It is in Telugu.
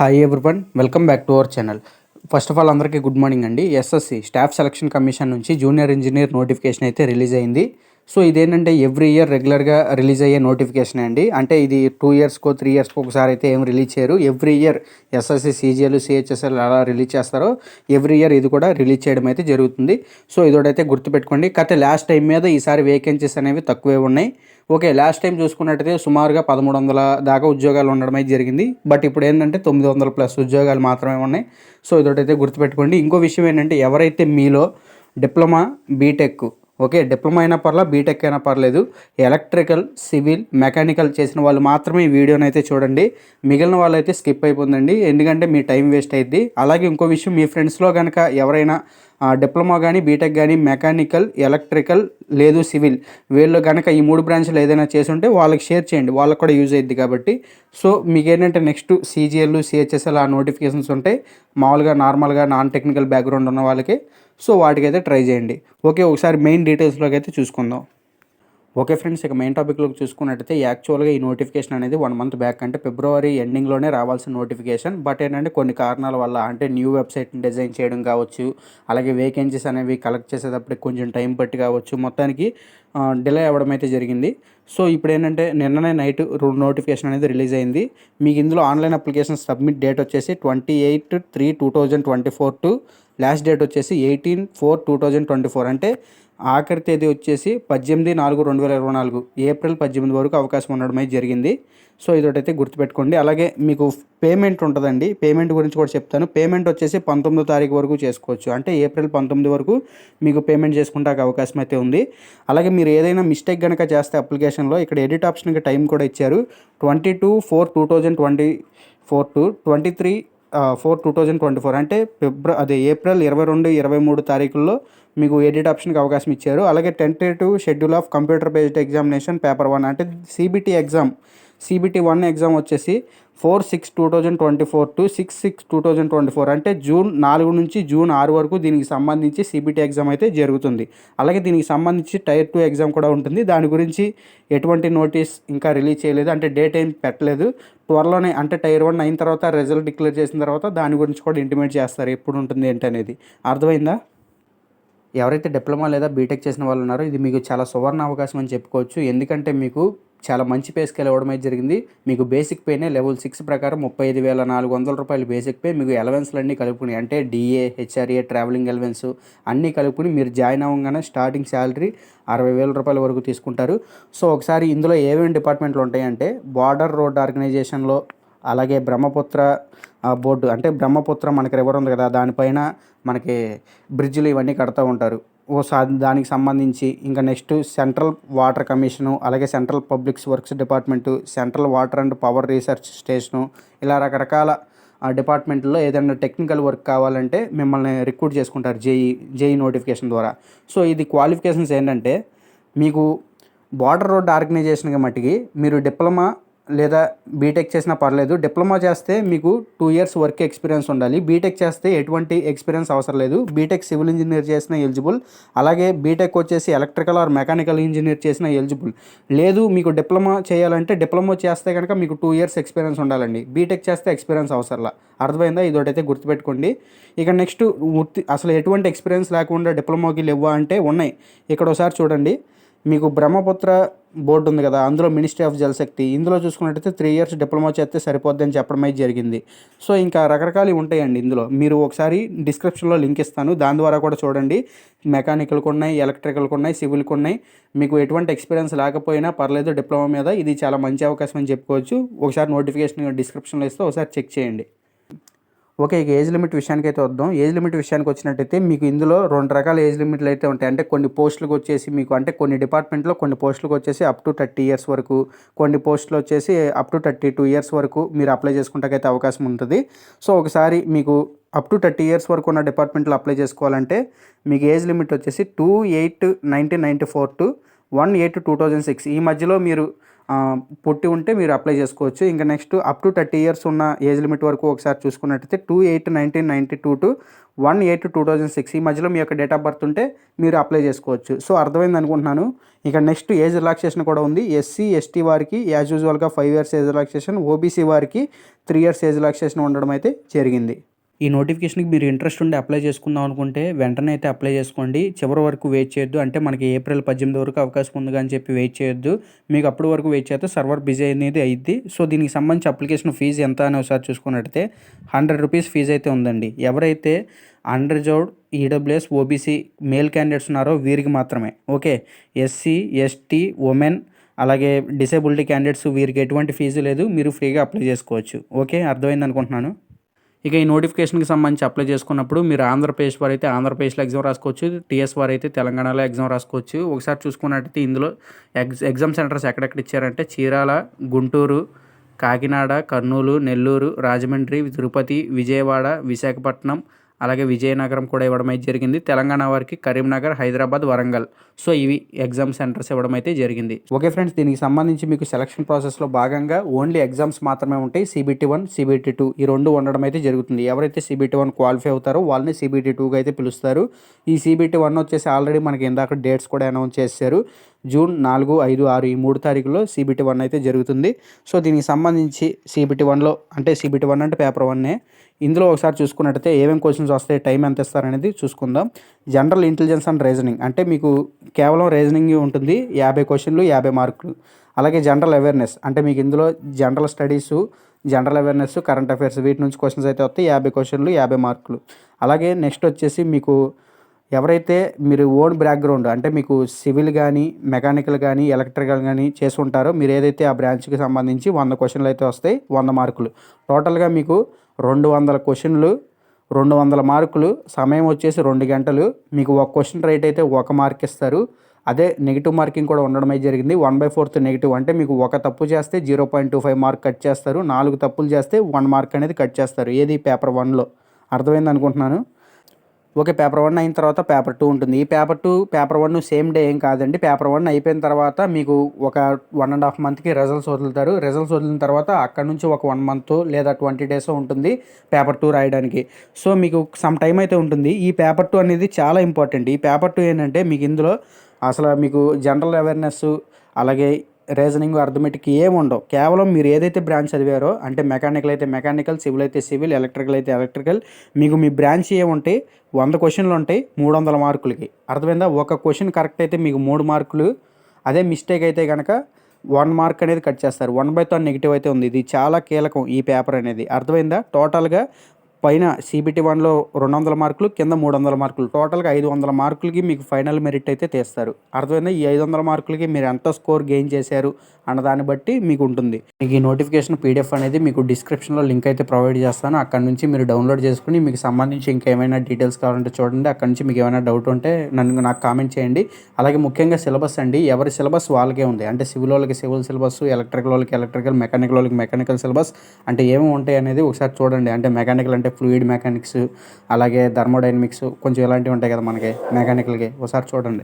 Hi everyone, welcome back to our channel. First of all అందరికీ గుడ్ మార్నింగ్ అండి. ఎస్ఎస్సి స్టాఫ్ సెలక్షన్ కమిషన్ నుంచి జూనియర్ ఇంజనీర్ నోటిఫికేషన్ అయితే రిలీజ్ అయింది. సో ఇదేంటంటే ఎవ్రీ ఇయర్ రెగ్యులర్గా రిలీజ్ అయ్యే నోటిఫికేషన్ అండి. అంటే ఇది 2 ఇయర్స్కో 3 ఇయర్స్కో ఒకసారి అయితే ఏం రిలీజ్ చేయరు. Every year SSC CGL CHSL అలా రిలీజ్ చేస్తారో ఎవ్రీ ఇయర్ ఇది కూడా రిలీజ్ చేయడం అయితే జరుగుతుంది. సో ఇదోటైతే గుర్తుపెట్టుకోండి. కాకపోతే లాస్ట్ టైం మీద ఈసారి వేకెన్సీస్ అనేవి తక్కువే ఉన్నాయి. ఓకే, లాస్ట్ టైం చూసుకున్నట్టయితే సుమారుగా 1100 దాకా ఉద్యోగాలు ఉండడం అయితే జరిగింది. బట్ ఇప్పుడు ఏంటంటే 900+ ఉద్యోగాలు మాత్రమే ఉన్నాయి. సో ఇదొకటైతే గుర్తుపెట్టుకోండి. ఇంకో విషయం ఏంటంటే ఎవరైతే మీలో డిప్లొమా బీటెక్, ఓకే డిప్లొమా అయినా పర్లేదు బీటెక్ అయినా పర్లేదు, ఎలక్ట్రికల్ సివిల్ మెకానికల్ చేసిన వాళ్ళు మాత్రమే ఈ వీడియోని అయితే చూడండి. మిగిలిన వాళ్ళైతే స్కిప్ అయిపోతుందండి, ఎందుకంటే మీ టైం వేస్ట్ అయింది. అలాగే ఇంకో విషయం, మీ ఫ్రెండ్స్లో కనుక ఎవరైనా డిప్లొమా కానీ బీటెక్ కానీ మెకానికల్ ఎలక్ట్రికల్ లేదు సివిల్ వీళ్ళు కనుక ఈ 3 బ్రాంచ్లు ఏదైనా చేసి ఉంటే వాళ్ళకి షేర్ చేయండి, వాళ్ళకి కూడా యూజ్ అయ్యిద్ది కాబట్టి. సో మీకు ఏంటంటే నెక్స్ట్ సీజీఎల్ సిహెచ్ఎస్ఎల్ ఆ నోటిఫికేషన్స్ ఉంటాయి మామూలుగా నార్మల్గా నాన్ టెక్నికల్ బ్యాక్గ్రౌండ్ ఉన్న వాళ్ళకి. సో వాటికైతే ట్రై చేయండి. ఓకే, ఒకసారి మెయిన్ డీటెయిల్స్లోకి అయితే చూసుకుందాం. ఓకే ఫ్రెండ్స్, ఇక మెయిన్ టాపిక్లోకి చూసుకున్నట్టయితే యాక్చువల్గా ఈ నోటిఫికేషన్ అనేది 1 మంత్ బ్యాక్ అంటే ఫిబ్రవరి ఎండింగ్లోనే రావాల్సిన నోటిఫికేషన్. బట్ ఏంటంటే కొన్ని కారణాల వల్ల అంటే న్యూ వెబ్సైట్ని డిజైన్ చేయడం కావచ్చు, అలాగే వేకెన్సీస్ అనేవి కలెక్ట్ చేసేటప్పటికి కొంచెం టైం పట్టి కావచ్చు, మొత్తానికి డిలే అవ్వడం అయితే జరిగింది. సో ఇప్పుడు ఏంటంటే నిన్ననే నైట్ నోటిఫికేషన్ అనేది రిలీజ్ అయింది. మీకు ఇందులో ఆన్లైన్ అప్లికేషన్ సబ్మిట్ డేట్ వచ్చేసి 28/3/2024 టు లాస్ట్ డేట్ వచ్చేసి 18/4/2024. అంటే ఆఖరి తేదీ వచ్చేసి 18/4/2024 ఏప్రిల్ 18 వరకు అవకాశం ఉండడం అయితే జరిగింది. సో ఇదొకటైతే గుర్తుపెట్టుకోండి. అలాగే మీకు పేమెంట్ ఉంటుందండి. పేమెంట్ గురించి కూడా చెప్తాను. పేమెంట్ వచ్చేసి 19వ తారీఖు వరకు చేసుకోవచ్చు. అంటే ఏప్రిల్ 19 వరకు మీకు పేమెంట్ చేసుకుంటే అవకాశం అయితే ఉంది. అలాగే మీరు ఏదైనా మిస్టేక్ కనుక చేస్తే అప్లికేషన్లో ఇక్కడ ఎడిట్ ఆప్షన్కి టైం కూడా ఇచ్చారు. 22/4/2024 టు 23/4/2024 అంటే ఏప్రిల్ 22, 23 తారీఖుల్లో మీకు ఎడిట్ ఆప్షన్కి అవకాశం ఇచ్చారు. అలాగే tentative schedule of computer based examination paper 1 అంటే CBT ఎగ్జామ్, CBT 1 ఎగ్జామ్ వచ్చేసి 4/6/2024 టు 6/6/2024 అంటే జూన్ 4 నుంచి జూన్ 6 వరకు దీనికి సంబంధించి CBT ఎగ్జామ్ అయితే జరుగుతుంది. అలాగే దీనికి సంబంధించి టైర్ 2 ఎగ్జామ్ కూడా ఉంటుంది. దాని గురించి ఎటువంటి నోటీస్ ఇంకా రిలీజ్ చేయలేదు, అంటే డేట్ ఏం పెట్టలేదు. త్వరలోనే అంటే టైర్ 1 అయిన తర్వాత రిజల్ట్ డిక్లేర్ చేసిన తర్వాత దాని గురించి కూడా ఇంటిమేట్ చేస్తారు ఎప్పుడు ఉంటుంది ఏంటనేది. అర్థమైందా? ఎవరైతే డిప్లొమా లేదా బీటెక్ చేసిన వాళ్ళు ఉన్నారో ఇది మీకు చాలా సువర్ణ అవకాశం అని చెప్పుకోవచ్చు. ఎందుకంటే మీకు చాలా మంచి పే స్కేల్ ఇవ్వడం అయితే జరిగింది. మీకు బేసిక్ పేనే లెవెల్ 6 ప్రకారం 35,400 రూపాయలు బేసిక్ పే. మీకు ఎలవెన్స్లు అన్నీ కలుపుకుని అంటే DA, HRA, ట్రావెలింగ్ ఎలవెన్స్ అన్నీ కలుపుకుని మీరు జాయిన్ అవ్వగానే స్టార్టింగ్ శాలరీ 60,000 రూపాయల వరకు తీసుకుంటారు. సో ఒకసారి ఇందులో ఏమేమి డిపార్ట్మెంట్లు ఉంటాయంటే బార్డర్ రోడ్ ఆర్గనైజేషన్లో, అలాగే బ్రహ్మపుత్ర బోర్డు అంటే బ్రహ్మపుత్ర మనకి రివర్ ఉంది కదా, దానిపైన మనకి బ్రిడ్జ్లు ఇవన్నీ కడుతూ ఉంటారు. దానికి సంబంధించి ఇంకా నెక్స్ట్ సెంట్రల్ వాటర్ కమిషను, అలాగే central public works department, central water and power research station, ఇలా రకరకాల డిపార్ట్మెంట్లో ఏదైనా టెక్నికల్ వర్క్ కావాలంటే మిమ్మల్ని రిక్రూట్ చేసుకుంటారు జేఈ నోటిఫికేషన్ ద్వారా. సో ఇది క్వాలిఫికేషన్స్ ఏంటంటే మీకు బార్డర్ రోడ్ ఆర్గనైజేషన్కి మట్టికి మీరు డిప్లొమా లేదా బీటెక్ చేసినా పర్లేదు. డిప్లొమా చేస్తే మీకు 2 ఇయర్స్ వర్క్ ఎక్స్పీరియన్స్ ఉండాలి. బీటెక్ చేస్తే ఎటువంటి ఎక్స్పీరియన్స్ అవసరం లేదు. బీటెక్ సివిల్ ఇంజనీర్ చేసినా ఎలిజిబుల్, అలాగే బీటెక్ వచ్చేసి ఎలక్ట్రికల్ ఆర్ మెకానికల్ ఇంజనీర్ చేసినా ఎలిజిబుల్. లేదు మీకు డిప్లొమా చేయాలంటే డిప్లొమా చేస్తే కనుక మీకు 2 ఇయర్స్ ఎక్స్పీరియన్స్ ఉండాలండి. బీటెక్ చేస్తే ఎక్స్పీరియన్స్ అవసరంలా. అర్థమైందా? ఇదొకటైతే గుర్తుపెట్టుకోండి. ఇక నెక్స్ట్ అసలు ఎటువంటి ఎక్స్పీరియన్స్ లేకుండా డిప్లొమాకి లేవా అంటే ఉన్నాయి. ఇక్కడ ఒకసారి చూడండి. మీకు బ్రహ్మపుత్ర బోర్డు ఉంది కదా, అందులో మినిస్ట్రీ ఆఫ్ జలశక్తి, ఇందులో చూసుకున్నట్టయితే 3 ఇయర్స్ డిప్లొమా చేస్తే సరిపోద్ది అని చెప్పడం అయితే జరిగింది. సో ఇంకా రకరకాలు ఉంటాయండి ఇందులో. మీరు ఒకసారి డిస్క్రిప్షన్లో లింక్ ఇస్తాను, దాని ద్వారా కూడా చూడండి. మెకానికల్కి ఉన్నాయి, ఎలక్ట్రికల్కి ఉన్నాయి, సివిల్కి ఉన్నాయి. మీకు ఎటువంటి ఎక్స్పీరియన్స్ లేకపోయినా పర్లేదు డిప్లొమా మీద, ఇది చాలా మంచి అవకాశం అని చెప్పుకోవచ్చు. ఒకసారి నోటిఫికేషన్ డిస్క్రిప్షన్లో ఇస్తే ఒకసారి చెక్ చేయండి. ఓకే, ఇక ఏజ్ లిమిట్ విషయానికి అయితే వద్దాం. ఏజ్ లిమిట్ విషయానికి వచ్చినట్టయితే మీకు ఇందులో 2 రకాల ఏజ్ లిమిట్లు అయితే ఉంటాయి. అంటే కొన్ని పోస్టులకు వచ్చేసి మీకు అంటే కొన్ని డిపార్ట్మెంట్లో కొన్ని పోస్టులకు వచ్చేసి అప్ టు 30 ఇయర్స్ వరకు, కొన్ని పోస్టులు వచ్చేసి అప్ టు 32 ఇయర్స్ వరకు మీరు అప్లై చేసుకుంటాకైతే అవకాశం ఉంటుంది. సో ఒకసారి మీకు అప్ టు 30 ఇయర్స్ వరకు ఉన్న డిపార్ట్మెంట్లో అప్లై చేసుకోవాలంటే మీకు ఏజ్ లిమిట్ వచ్చేసి 2/8/1994 టు 1/8/2006 ఈ మధ్యలో మీరు పుట్టి ఉంటే మీరు అప్లై చేసుకోవచ్చు. ఇంకా నెక్స్ట్ అప్ టు 30 ఇయర్స్ ఉన్న ఏజ్ లిమిట్ వరకు ఒకసారి చూసుకున్నట్టయితే 2/8/1992 టు 1/8/2006 ఈ మధ్యలో మీ యొక్క డేట్ ఆఫ్ బర్త్ ఉంటే మీరు అప్లై చేసుకోవచ్చు. సో అర్థమైంది అనుకుంటున్నాను. ఇక నెక్స్ట్ ఏజ్ రిలాక్సేషన్ కూడా ఉంది. ఎస్సీ, ఎస్టీ వారికి యాజ్ యూజువల్గా 5 ఇయర్స్ ఏజ్ రిలాక్సేషన్, ఓబీసీ వారికి 3 ఇయర్స్ ఏజ్ రిలాక్సేషన్ ఉండడం అయితే జరిగింది. ఈ నోటిఫికేషన్కి మీరు ఇంట్రెస్ట్ ఉండి అప్లై చేసుకుందాం అనుకుంటే వెంటనే అయితే అప్లై చేసుకోండి. చివరి వరకు వెయిట్ చేయొద్దు. అంటే మనకి ఏప్రిల్ 18 వరకు అవకాశం ఉంది అని చెప్పి వెయిట్ చేయొద్దు. మీకు అప్పటి వరకు వెయిట్ చేస్తే సర్వర్ బిజీ అనేది అయ్యిద్ది. సో దీనికి సంబంధించి అప్లికేషన్ ఫీజు ఎంత అని ఒకసారి చూసుకున్నట్టయితే 100 రూపీస్ ఫీజు అయితే ఉందండి. ఎవరైతే unreserved, EWS, OBC male candidates ఉన్నారో వీరికి మాత్రమే. ఓకే, ఎస్సీ, ఎస్టీ, ఉమెన్ అలాగే డిసేబిలిటీ క్యాండిడేట్స్ వీరికి ఎటువంటి ఫీజు లేదు. మీరు ఫ్రీగా అప్లై చేసుకోవచ్చు. ఓకే, అర్థమైంది అనుకుంటున్నాను. ఇక ఈ నోటిఫికేషన్కి సంబంధించి అప్లై చేసుకున్నప్పుడు మీరు ఆంధ్రప్రదేశ్ వారైతే ఆంధ్రప్రదేశ్లో ఎగ్జామ్ రాసుకోవచ్చు. టీఎస్ వారైతే తెలంగాణలో ఎగ్జామ్ రాసుకోవచ్చు. ఒకసారి చూసుకున్నట్టయితే ఇందులో ఎగ్జామ్ సెంటర్స్ ఎక్కడెక్కడ ఇచ్చారంటే చీరాల, గుంటూరు, కాకినాడ, కర్నూలు, నెల్లూరు, రాజమండ్రి, తిరుపతి, విజయవాడ, విశాఖపట్నం అలాగే విజయనగరం కూడా ఇవ్వడం అయితే జరిగింది. తెలంగాణ వారికి కరీంనగర్, హైదరాబాద్, వరంగల్. సో ఇవి ఎగ్జామ్ సెంటర్స్ ఇవ్వడం అయితే జరిగింది. ఓకే ఫ్రెండ్స్, దీనికి సంబంధించి మీకు సెలక్షన్ ప్రాసెస్లో భాగంగా ఓన్లీ ఎగ్జామ్స్ మాత్రమే ఉంటాయి. CBT1, CBT2 ఈ రెండు ఉండడం అయితే జరుగుతుంది. ఎవరైతే CBT1 క్వాలిఫై అవుతారో వాళ్ళని CBT2గా అయితే పిలుస్తారు. ఈ CBT1 వచ్చేసి ఆల్రెడీ మనకి ఇందాక డేట్స్ కూడా అనౌన్స్ చేశారు. జూన్ 4, 5, 6 ఈ 3 తారీఖుల్లో CBT1 అయితే జరుగుతుంది. సో దీనికి సంబంధించి CBT1లో అంటే CBT1 అంటే పేపర్ 1 ఇందులో ఒకసారి చూసుకున్నట్టయితే ఏమేమి క్వశ్చన్స్ వస్తాయి, టైం ఎంత ఇస్తారనేది చూసుకుందాం. జనరల్ ఇంటెలిజెన్స్ అండ్ రీజనింగ్ అంటే మీకు కేవలం రీజనింగ్ ఉంటుంది. 50 క్వశ్చన్లు, 50 మార్కులు. అలాగే జనరల్ అవేర్నెస్ అంటే మీకు ఇందులో general studies, general awareness, current affairs వీటి నుంచి క్వశ్చన్స్ అయితే వస్తాయి. 50 క్వశ్చన్లు, 50 మార్కులు. అలాగే నెక్స్ట్ వచ్చేసి మీకు ఎవరైతే మీరు ఓన్ బ్యాక్గ్రౌండ్ అంటే మీకు సివిల్ కానీ, మెకానికల్ కానీ, ఎలక్ట్రికల్ కానీ చేసి ఉంటారో మీరు ఏదైతే ఆ బ్రాంచ్కి సంబంధించి 100 క్వశ్చన్లు అయితే వస్తాయి. 100 మార్కులు. టోటల్గా మీకు 200 క్వశ్చన్లు, 200 మార్కులు. సమయం వచ్చేసి 2 గంటలు. మీకు ఒక క్వశ్చన్ రైట్ అయితే 1 మార్క్ ఇస్తారు. అదే నెగిటివ్ మార్కింగ్ కూడా ఉండడం అయితే జరిగింది. 1/4 నెగిటివ్ అంటే మీకు ఒక తప్పు చేస్తే 0.25 మార్క్ కట్ చేస్తారు. 4 తప్పులు చేస్తే 1 మార్క్ అనేది కట్ చేస్తారు. ఏది పేపర్ 1లో. అర్థమైంది అనుకుంటున్నాను. ఓకే, పేపర్ 1 అయిన తర్వాత పేపర్ 2 ఉంటుంది. ఈ పేపర్ 2, పేపర్ 1 సేమ్ డే ఏం కాదండి. పేపర్ 1 అయిపోయిన తర్వాత మీకు ఒక 1.5 మంత్కి రిజల్ట్స్ వదులుతారు. రిజల్ట్స్ వదిలిన తర్వాత అక్కడ నుంచి ఒక 1 మంత్ లేదా 20 డేస్ ఉంటుంది పేపర్ 2 రాయడానికి. సో మీకు సమ్ టైం అయితే ఉంటుంది. ఈ పేపర్ 2 అనేది చాలా ఇంపార్టెంట్. ఈ పేపర్ 2 ఏంటంటే మీకు ఇందులో అసలు మీకు జనరల్ అవేర్నెస్ అలాగే రీజనింగ్, అర్థమెటిక్ ఏమి ఉండవు. కేవలం మీరు ఏదైతే బ్రాంచ్ చదివారో అంటే మెకానికల్ అయితే మెకానికల్, సివిల్ అయితే సివిల్, ఎలక్ట్రికల్ అయితే ఎలక్ట్రికల్, మీకు మీ బ్రాంచ్ ఏముంటాయి 100 క్వశ్చన్లు ఉంటాయి 300 మార్కులకి. అర్థమైందా? ఒక క్వశ్చన్ కరెక్ట్ అయితే మీకు 3 మార్కులు, అదే మిస్టేక్ అయితే కనుక 1 మార్క్ అనేది కట్ చేస్తారు. 1/3 నెగిటివ్ అయితే ఉంది. ఇది చాలా కీలకం ఈ పేపర్ అనేది. అర్థమైందా? టోటల్గా పైన CBT1లో 200 మార్కులు, కింద 300 మార్కులు, టోటల్గా 500 మార్కులకి మీకు ఫైనల్ మెరిట్ అయితే తీస్తారు. అర్థమైందా? ఈ 500 మార్కులకి మీరు ఎంత స్కోర్ గెయిన్ చేశారు అన్న దాన్ని బట్టి మీకు ఉంటుంది. మీకు ఈ నోటిఫికేషన్ PDF అనేది మీకు డిస్క్రిప్షన్లో లింక్ అయితే ప్రొవైడ్ చేస్తాను. అక్కడ నుంచి మీరు డౌన్లోడ్ చేసుకుని మీకు సంబంధించి ఇంకేమైనా డీటెయిల్స్ కావాలంటే చూడండి. అక్కడ నుంచి మీకు ఏమైనా డౌట్ ఉంటే నాకు కామెంట్ చేయండి. అలాగే ముఖ్యంగా సిలబస్ అండి, ఎవరి సిలబస్ వాళ్ళకే ఉంది. అంటే సివిల్ వాళ్ళకి సివిల్ సిలబస్, ఎలక్ట్రికల్ వాళ్ళకి ఎలక్ట్రికల్, మెకానికల్ వాళ్ళకి మెకానికల్ సిలబస్. అంటే ఏమి ఉంటాయి అనేది ఒకసారి చూడండి. అంటే మెకానికల్ అంటే ఫ్లూయిడ్ మెకానిక్స్ అలాగే థర్మోడైనమిక్స్ కొంచెం ఇలాంటివి ఉంటాయి కదా మనకి మెకానికల్కి, ఒకసారి చూడండి.